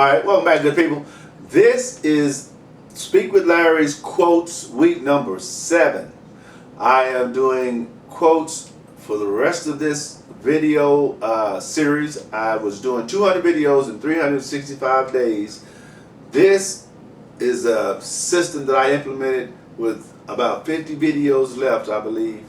All right, welcome back, good people. This is Speak with Larry's quotes week number 7. I am doing quotes for the rest of this video series. I was doing 200 videos in 365 days. This is a system that I implemented with about 50 videos left, I believe.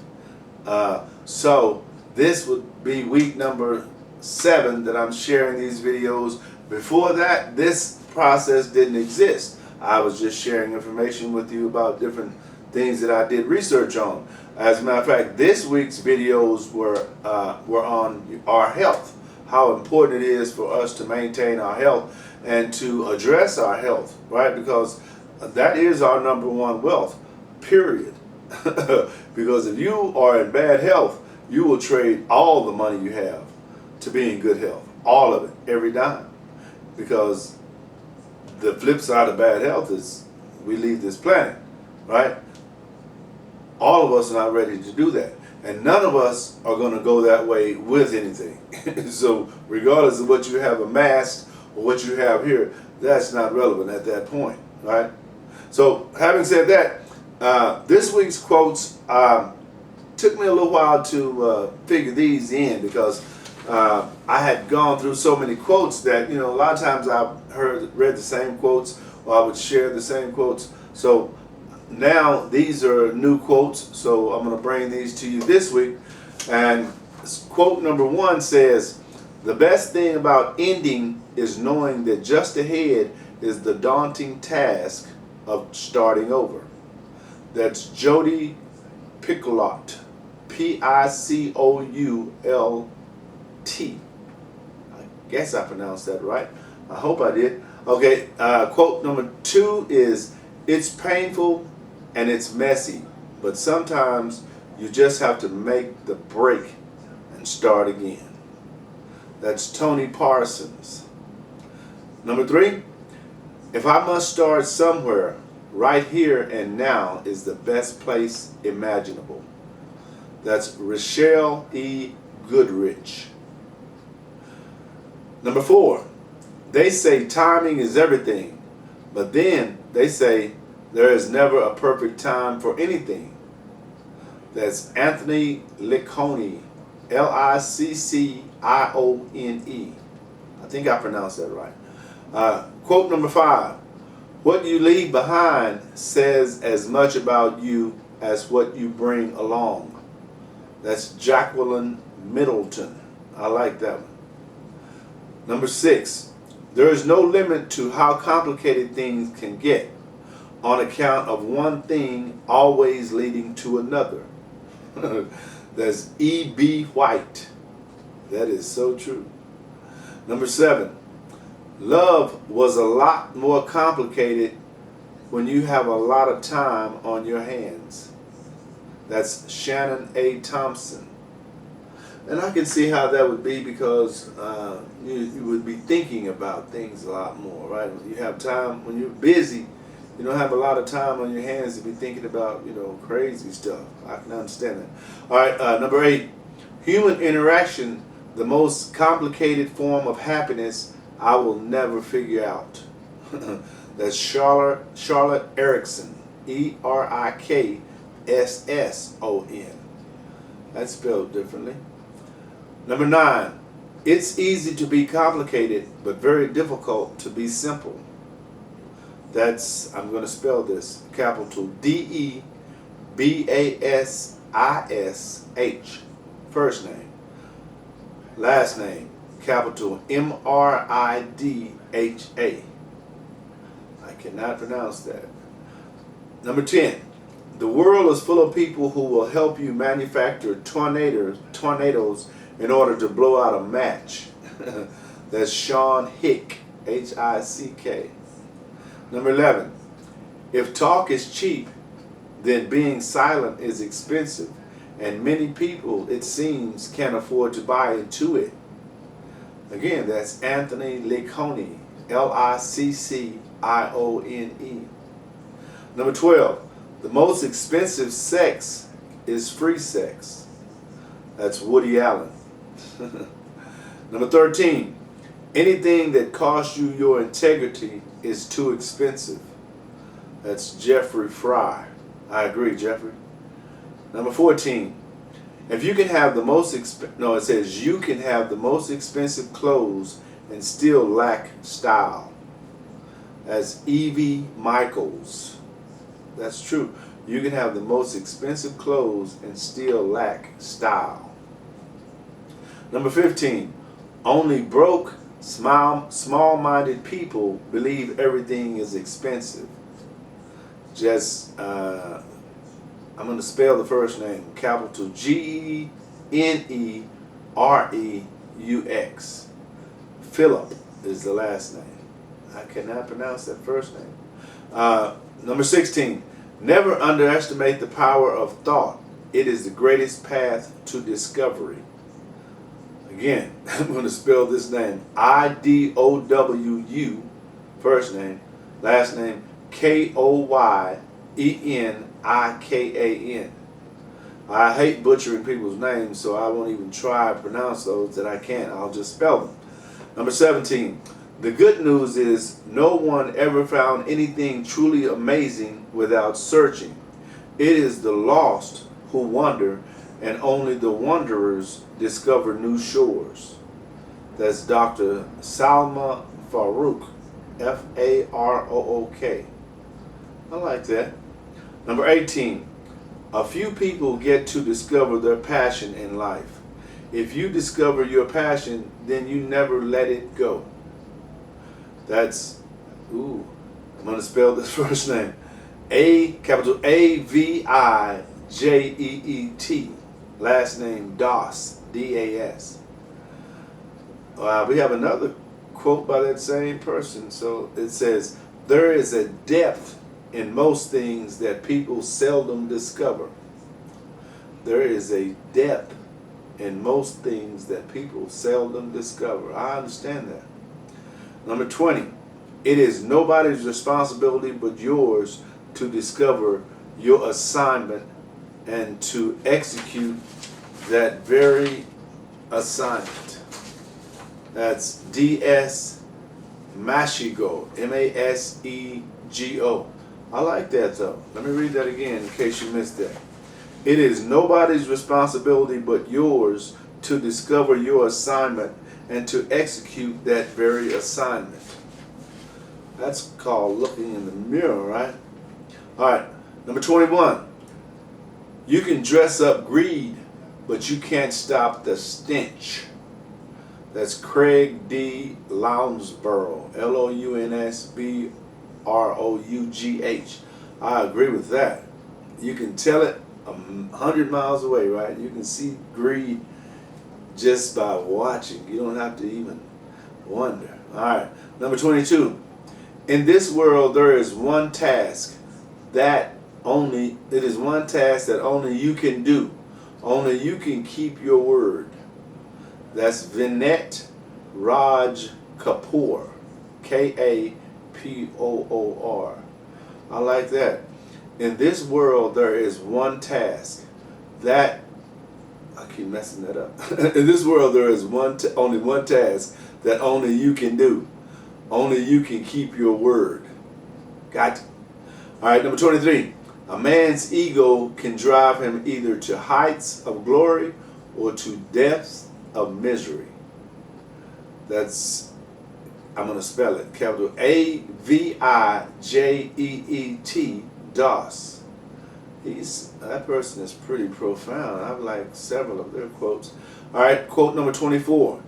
So this would be week number 7 that I'm sharing these videos. Before that, this process didn't exist. I was just sharing information with you about different things that I did research on. As a matter of fact, this week's videos were on our health, how important it is for us to maintain our health and to address our health, right? Because that is our number one wealth, period. Because if you are in bad health, you will trade all the money you have to be in good health, all of it, every dime. Because the flip side of bad health is we leave this planet, right? All of us are not ready to do that. And none of us are going to go that way with anything. So regardless of what you have amassed or what you have here, that's not relevant at that point, right? So having said that, this week's quotes took me a little while to figure these in, because I had gone through so many quotes that, a lot of times I've read the same quotes, or I would share the same quotes. So now these are new quotes, so I'm going to bring these to you this week. And quote number 1 says, "The best thing about ending is knowing that just ahead is the daunting task of starting over." That's Jody Picoult, Picoult. I guess I pronounced that right. I hope I did. Okay, quote number 2 is, "It's painful and it's messy, but sometimes you just have to make the break and start again." That's Tony Parsons. Number 3, "If I must start somewhere, right here and now is the best place imaginable." That's Rochelle E. Goodrich. Number 4, "They say timing is everything, but then they say there is never a perfect time for anything." That's Anthony Liccione, Liccione. I think I pronounced that right. Quote number 5, "What you leave behind says as much about you as what you bring along." That's Jacqueline Middleton. I like that one. Number 6, "There is no limit to how complicated things can get on account of one thing always leading to another." That's E.B. White. That is so true. Number 7, "Love was a lot more complicated when you have a lot of time on your hands." That's Shannon A. Thompson. And I can see how that would be, because you would be thinking about things a lot more, right? When you have time, when you're busy, you don't have a lot of time on your hands to be thinking about, crazy stuff. I can understand that. All right, number 8, "Human interaction, the most complicated form of happiness I will never figure out." That's Charlotte Erickson, Erikson. That's spelled differently. Number 9, "It's easy to be complicated, but very difficult to be simple." That's, I'm going to spell this, capital DEBASISH, first name. Last name, capital MRIDHA. I cannot pronounce that. Number 10, "The world is full of people who will help you manufacture tornadoes in order to blow out a match." That's Sean Hick, Hick. Number 11, "If talk is cheap, then being silent is expensive, and many people, it seems, can't afford to buy into it." Again, that's Anthony Liccione, Liccione. Number 12, "The most expensive sex is free sex." That's Woody Allen. Number 13, Anything that costs you your integrity is too expensive. That's Jeffrey Fry. I agree, Jeffrey. Number 14. If you can have the most no, it says you can have the most expensive clothes and still lack style. That's Evie Michaels. That's true. You can have the most expensive clothes and still lack style. Number 15. Only broke, small-minded people believe everything is expensive. Just, I'm going to spell the first name. Capital G-E-N-E-R-E-U-X. Philip is the last name. I cannot pronounce that first name. Number 16. Never underestimate the power of thought. It is the greatest path to discovery. Again, I'm going to spell this name. I-D-O-W-U, first name, last name, K-O-Y-E-N-I-K-A-N. I hate butchering people's names, so I won't even try to pronounce those that I can't. I'll just spell them. Number 17. The good news is no one ever found anything truly amazing without searching. It is the lost who wander, and only the wanderers discover new shores. That's Dr. Salma Farouk, F-A-R-O-O-K. I like that. Number 18. A few people get to discover their passion in life. If you discover your passion, then you never let it go. That's, I'm going to spell this first name. Capital A-V-I-J-E-E-T. Last name Das, D-A-S. We have another quote by that same person. So it says, there is a depth in most things that people seldom discover. There is a depth in most things that people seldom discover. I understand that. Number 20. It is nobody's responsibility but yours to discover your assignment and to execute that very assignment. That's D.S. Mashigo, M-A-S-E-G-O. I like that though. Let me read that again in case you missed that. It is nobody's responsibility but yours to discover your assignment and to execute that very assignment. That's called looking in the mirror, right? All right, number 21. You can dress up greed, but you can't stop the stench. That's Craig D. Lounsborough, Lounsbrough. I agree with that. You can tell it 100 miles away, right? You can see greed just by watching. You don't have to even wonder. All right, number 22. In this world, there is one task that only you can do. Only you can keep your word. That's Vinette Raj Kapoor, K-A-P-O-O-R. I like that. In this world, there is one task that, I keep messing that up. In this world, there is only one task that only you can do. Only you can keep your word. Got it. All right, number 23. A man's ego can drive him either to heights of glory or to depths of misery. That's, I'm going to spell it, capital A-V-I-J-E-E-T, Das. That person is pretty profound. I've liked several of their quotes. All right, quote number 24.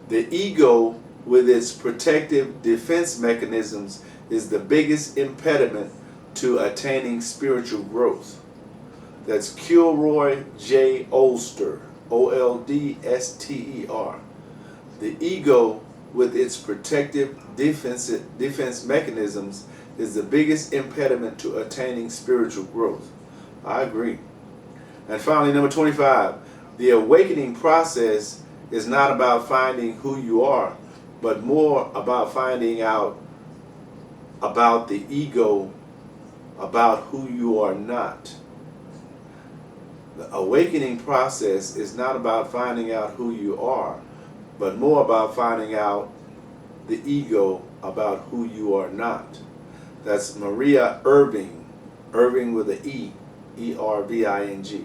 The ego, with its protective defense mechanisms, is the biggest impediment to attaining spiritual growth. That's Kilroy J. Olster, O-L-D-S-T-E-R. The ego, with its protective defense mechanisms, is the biggest impediment to attaining spiritual growth. I agree. And finally, number 25. The awakening process is not about finding who you are, but more about finding out about the ego, about who you are not. The awakening process is not about finding out who you are, but more about finding out the ego about who you are not. That's Maria Irving. Irving with an E. E-R-V-I-N-G.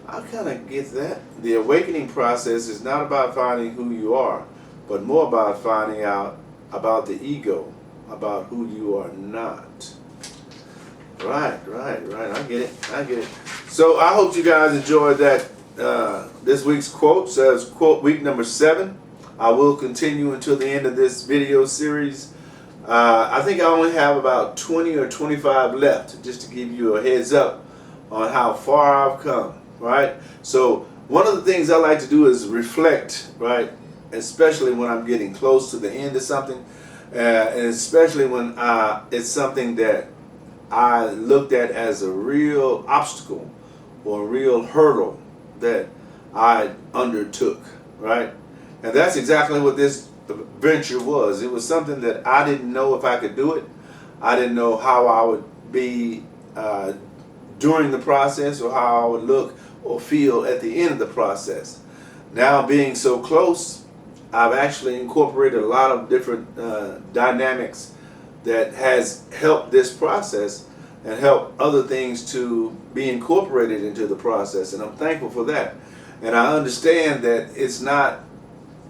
I kind of get that. The awakening process is not about finding who you are, but more about finding out about the ego, about who you are not. Right. I get it. So I hope you guys enjoyed that. This week's quote says, quote week number 7. I will continue until the end of this video series. I think I only have about 20 or 25 left, just to give you a heads up on how far I've come, right? So one of the things I like to do is reflect, right? Especially when I'm getting close to the end of something, and especially when it's something that I looked at as a real obstacle or a real hurdle that I undertook, right? And that's exactly what this venture was. It was something that I didn't know if I could do it. I didn't know how I would be during the process, or how I would look or feel at the end of the process. Now, being so close, I've actually incorporated a lot of different dynamics that has helped this process and helped other things to be incorporated into the process, and I'm thankful for that. And I understand that it's not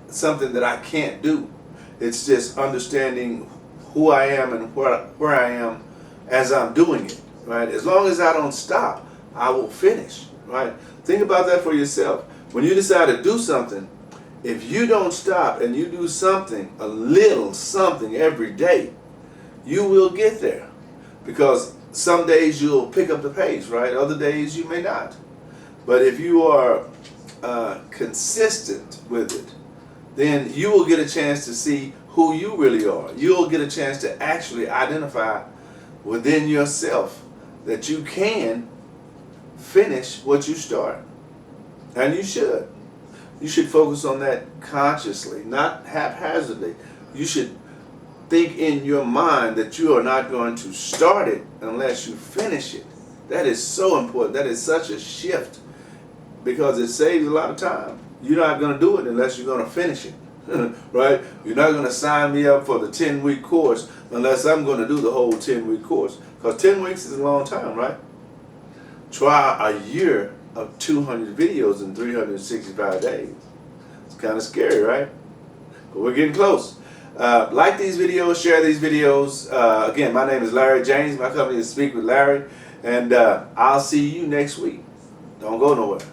something that I can't do. It's just understanding who I am and where I am as I'm doing it, right? As long as I don't stop, I will finish, right? Think about that for yourself. When you decide to do something, if you don't stop and you do something, a little something every day, you will get there. Because some days you'll pick up the pace, right? Other days you may not. But if you are consistent with it, then you will get a chance to see who you really are. You'll get a chance to actually identify within yourself that you can finish what you start. And you should. You should focus on that consciously, not haphazardly. You should think in your mind that you are not going to start it unless you finish it. That is so important. That is such a shift, because it saves a lot of time. You're not going to do it unless you're going to finish it, right? You're not going to sign me up for the 10-week course unless I'm going to do the whole 10-week course, because 10 weeks is a long time, right? Try a year of 200 videos in 365 days. It's kind of scary, right? But we're getting close. Like these videos, share these videos. Again, my name is Larry James. My company is Speak with Larry. And I'll see you next week. Don't go nowhere.